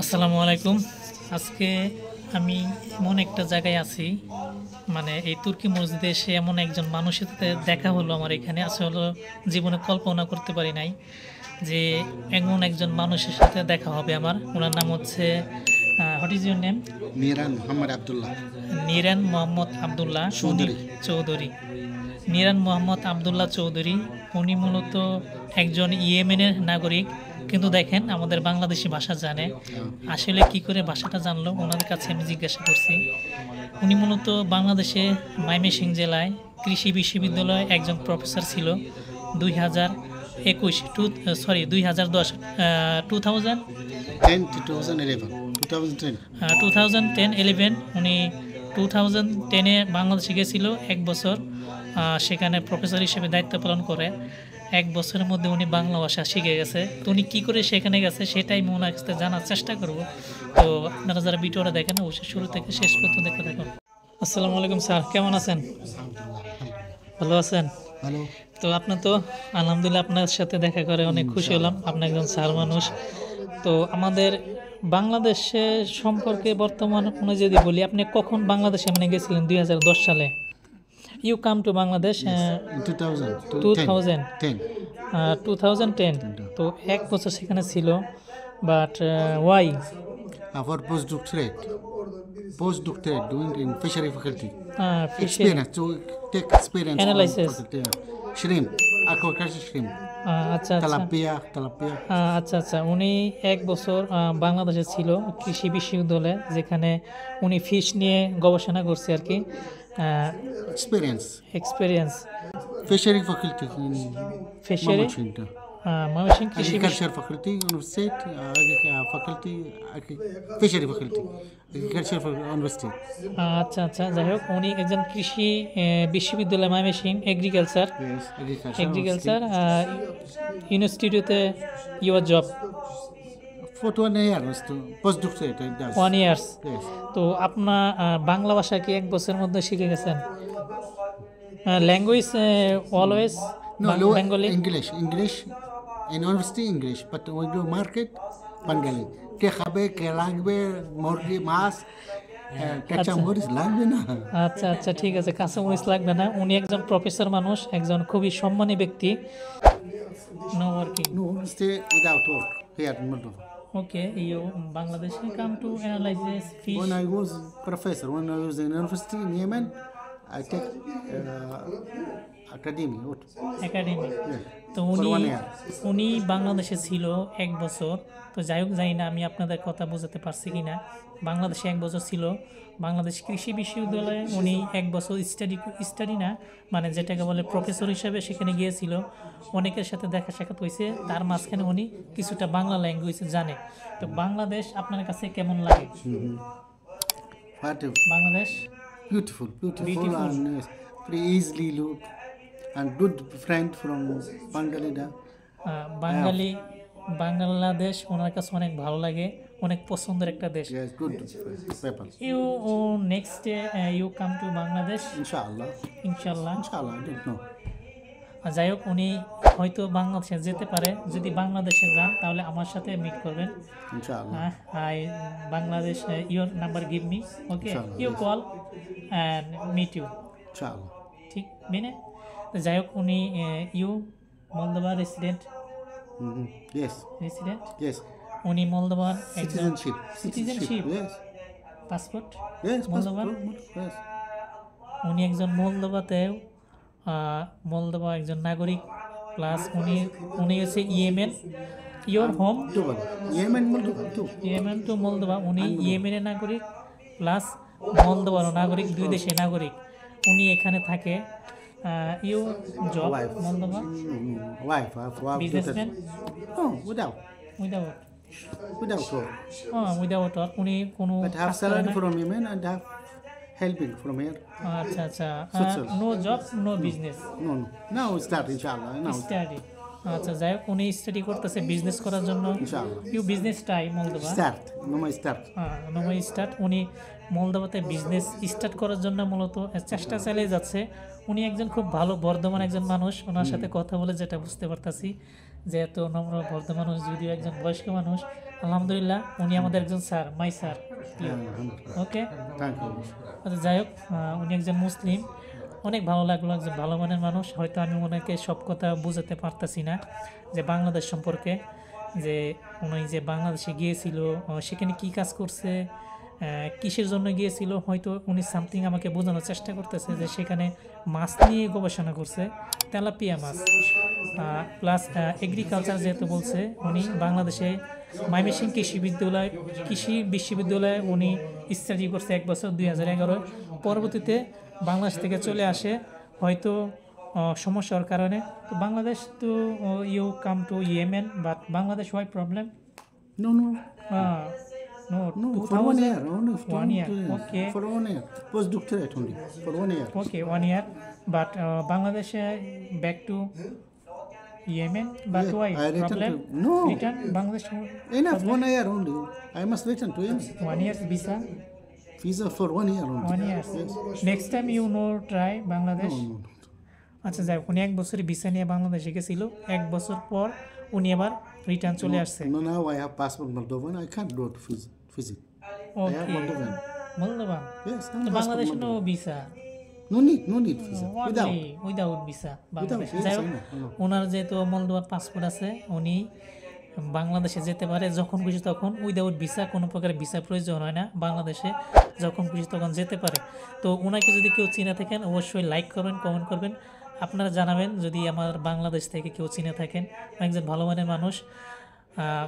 আসসালামু আলাইকুম। আজকে আমি এমন একটা জায়গায় আছি, মানে এই তুর্কি মসজিদে এসে এমন একজন মানুষের সাথে দেখা হলো আমার এখানে। আসলে জীবনে কল্পনা করতে পারি নাই যে এমন একজন মানুষের সাথে দেখা হবে আমার। ওনার নাম হচ্ছে what is your name? Niran Mohammad Abdullah Niran Mohammad Abdullah Chowdhury. Chowdhury. Niran Mohammad Abdullah Chowdhury. উনি মূলত একজন ইয়েমেনের নাগরিক, কিন্তু দেখেন আমাদের বাংলাদেশি ভাষা জানে। আসলে কি করে ভাষাটা জানলো ওনাদের কাছে আমি জিজ্ঞাসা করছি। উনি মূলত বাংলাদেশে ময়মনসিংহ জেলায় কৃষি বিশ্ববিদ্যালয়ে একজন প্রফেসর ছিল 2021 2010 2010-11 উনি 2010-এ বাংলাদেশে গেছিল 1 বছর। সেখানে প্রফেসর হিসেবে দায়িত্ব পালন করে 1 বছরের মধ্যে উনি বাংলা ভাষা শিখে গেছে। তো উনি কী করে সেখানে গেছে সেটাই আমি ওনার কাছে জানার চেষ্টা করব। তো আপনারা যারা ভিডিওটা দেখেন অবশ্যই শুরু থেকে শেষ পর্যন্ত দেখতে থাকুন। আসসালামু আলাইকুম স্যার, কেমন আছেন? ভালো আছেন? হ্যালো। তো আপনার তো আলহামদুলিল্লাহ আপনার সাথে দেখা করে অনেক খুশি হলাম। আপনি একজন স্যার মানুষ। তো আমাদের বাংলাদেশে সম্পর্কে বর্তমান অনুযায়ী যদি বলি, আপনি কখন বাংলাদেশে মানে গেছিলেন? 2010 সালে ইউ কাম টু বাংলাদেশ। 2010 তো 1 বছর সেখানে ছিল। But why? For postdoctorate doing in fishery faculty. Fishery Experience to take experience. Analysis. Shrimp, aquaculture shrimp. আচ্ছা আচ্ছা Tilapia. আচ্ছা আচ্ছা। উনি 1 বছর বাংলাদেশে ছিল কৃষি বিশ্ববিদ্যালয়ে, যেখানে উনি ফিশ নিয়ে গবেষণা করছে আর কি। Experience Fishery faculty in fishery Mamachita. Mymensingh কৃষি Agriculture faculty, university, faculty, fishery faculty, agriculture university. আচ্ছা আচ্ছা, যাই হোক উনি একজন কৃষি বিশ্ববিদ্যালয় ময়মনসিংহ এগ্রিকালচার Yes, agriculture. ইনস্টিটিউটে your job For 1 year was to postdoctorate. It does. 1 years. Yes. তো আপনার বাংলা ভাষা কি 1 বছরের মধ্যে শিখে গেছেন? Language always No, low Bengali? English. In university English, but when you market, Bengali. কে খাবে, কে লাগবে, মুরগি, মাছ, কাঁচা মরিচ লাগবে না। আচ্ছা আচ্ছা, ঠিক আছে, কাঁচামরিচ লাগবে না। উনি একজন প্রফেসর মানুষ, একজন খুবই সম্মানী ব্যক্তি। No working. No, stay without work here in Moldova. Okay, you বাংলাদেশে come to analysis fish. When I was professor, when I was in university in Yemen, I take academy. Academy. Yeah. তো For উনি 1 year. উনি বাংলাদেশে ছিল 1 বছর। তো যাই হোক, জানি না আমি আপনাদের কথা বোঝাতে পারছি কি না। বাংলাদেশে 1 বছর ছিল, বাংলাদেশ কৃষি বিশ্ববিদ্যালয়ে উনি 1 বছর স্টাডি না, মানে যেটাকে বলে প্রফেসর হিসাবে সেখানে গিয়েছিল। অনেকের সাথে দেখা সাক্ষাৎ হয়েছে, তার মাঝখানে উনি কিছুটা বাংলা ল্যাঙ্গুয়েজ জানে। তো বাংলাদেশ আপনার কাছে কেমন লাগে? What a Bangladesh beautiful, Beautiful. and very easily look, and good friend from Bangalida. বাঙালি বাংলাদেশ ওনার কাছে অনেক ভালো লাগে, অনেক পছন্দের একটা দেশ। Yes, good people. You next day you come to Bangladesh Inshallah. ইনশাল্লাহ। I don't know. যাই হোক, উনি হয়তো বাংলাদেশে যেতে পারে। যদি বাংলাদেশে যান তাহলে আমার সাথে মিট করবেন। Inshallah. I Bangladesh your number give me, okay, Inshallah, you yes. Call and meet you. Inshallah. ঠিক মেনে। যাই হোক, উনি you Moldova resident. Yes. Yes. উনি মলদোভার একজন Citizenship. Yes. Passport Yes. Moldova? Yes. উনি একজন মলদোভা একজন নাগরিক, প্লাস উনি হচ্ছে Yemen. Your home Dubai. Yemen, Moldova too. Yemen to Moldova. উনি ইয়েমেনের নাগরিক প্লাস মলদোভারও নাগরিক, 2 দেশের নাগরিক। উনি এখানে থাকে। You job Wife. Moldova Wife. Businessman No, without without work. Without work. উনি কোনো But have কাজ করে salary না। from Yemen and have helping from here. আচ্ছা আচ্ছা, Social. No job no business, No. Now we start, inshallah. Now study. আচ্ছা, যাই হোক, উনি স্টাডি করতেছে বিজনেস করার জন্য। inshallah. ইউ বিজনেস টাই Moldova. Start. No, my start. নমই স্টার্ট। উনি মলদোভাতে বিজনেস স্টার্ট করার জন্য মূলত চেষ্টা চালিয়ে যাচ্ছে। উনি একজন খুব ভালো বর্ধমান একজন মানুষ। ওনার সাথে কথা বলে যেটা বুঝতে পারতাছি যে এত নম্র বর্ধমান মানুষ, যদিও একজন বয়স্ক মানুষ, আলহামদুলিল্লাহ উনি আমাদের একজন sir, my sir. Okay, thank you. আচ্ছা যাই হোক, উনি একজন মুসলিম, অনেক ভালো লাগলো, একজন ভালো মানের মানুষ। হয়তো আমি ওনাকে সব কথা বোঝাতে পারতাছি না যে বাংলাদেশ সম্পর্কে, যে উনি যে বাংলাদেশে গিয়েছিল, সেখানে কি কাজ করছে, কিসের জন্য গিয়েছিল, হয়তো উনি সামথিং আমাকে বোঝানোর চেষ্টা করতেছে যে সেখানে মাছ নিয়ে গবেষণা করছে, তেলাপিয়া মাছ, প্লাস এগ্রিকালচার যেহেতু বলছে, উনি বাংলাদেশে ময়মনসিংহ কৃষি বিশ্ববিদ্যালয়ে উনি স্টাডি করছে 1 বছর 2011। পরবর্তীতে বাংলাদেশ থেকে চলে আসে হয়তো সমস্যার কারণে। তো বাংলাদেশ তো you come to Yemen, but Bangladesh why problem? No, no, no, no, for 1 year, only 1 year, don't- okay. For 1 year, postdoctorate only, for 1 year. Okay, 1 year, but Bangladesh back to Yemen, but Yeah, why I returned problem? to- no. Return Bangladesh. Enough, 1 year only. I must return to him. 1 year visa, Visa for 1 year only. 1 year. Yes. Next time you know try Bangladesh. No, no, no. আচ্ছা যাই হোক, উনি 1 বছরের visa নিয়ে বাংলাদেশে গেছিল, 1 বছর পর উনি আবার রিটার্ন চলে আসছে। No, now I have passport Moldovan. I can't go to visit. I have okay, Moldovan. মূল্যবান। Yes, তো I'm passport বাংলাদেশে নো Moldovan. ভিসা, No need visa. Without. Without visa Bangladesh. yes, যাই I হোক, know. ওনার যেহেতু মলদোয়ার পাসপোর্ট আছে, উনি বাংলাদেশে যেতে পারে যখন খুশি তখন, উইদাউট ভিসা, কোনো প্রকার ভিসা প্রয়োজন হয় না, বাংলাদেশে যখন খুশি তখন যেতে পারে। তো ওনাকে যদি কেউ চিনে থাকেন অবশ্যই লাইক করবেন, কমেন্ট করবেন, আপনারা জানাবেন যদি আমার বাংলাদেশ থেকে কেউ চিনে থাকেন। একজন ভালো মানের মানুষ,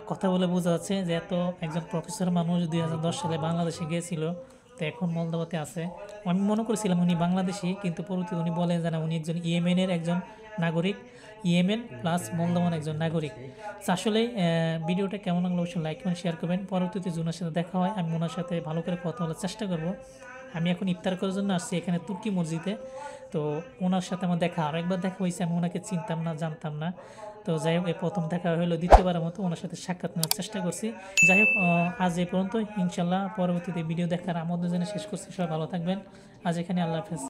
কথা বলে বোঝা যাচ্ছে যে এত একজন প্রফেসর মানুষ 2010 সালে বাংলাদেশে গিয়েছিল, তো এখন মলদোয়াতে আছে। আমি মনে করেছিলাম উনি বাংলাদেশি, কিন্তু পরবর্তীতে উনি বলেন যে না, উনি একজন ইয়েমেনের একজন নাগরিক, ইয়েমেন প্লাস মলদোয়ান একজন নাগরিক। তো আসলে ভিডিওটা কেমন লাগলো অবশ্যই লাইক করবেন, শেয়ার করবেন। পরবর্তীতে ওনার সাথে দেখা হয়, আমি ওনার সাথে ভালো করে কথা বলার চেষ্টা করব। আমি এখন ইফতার করার জন্য আসছি এখানে তুর্কি মসজিদে, তো ওনার সাথে আমার দেখা, আরও একবার দেখা হয়েছে, আমি ওনাকে চিনতাম না, জানতাম না। তো যাই হোক, এই প্রথম দেখা হলো, দ্বিতীয়বারের মতো ওনার সাথে সাক্ষাৎ নেওয়ার চেষ্টা করছি। যাই হোক, আজ এই পর্যন্ত, ইনশাল্লাহ পরবর্তীতে ভিডিও দেখার আমন্ত্রণ জানিয়ে শেষ করছি। সবাই ভালো থাকবেন, আজ এখানে, আল্লাহ হাফেজ।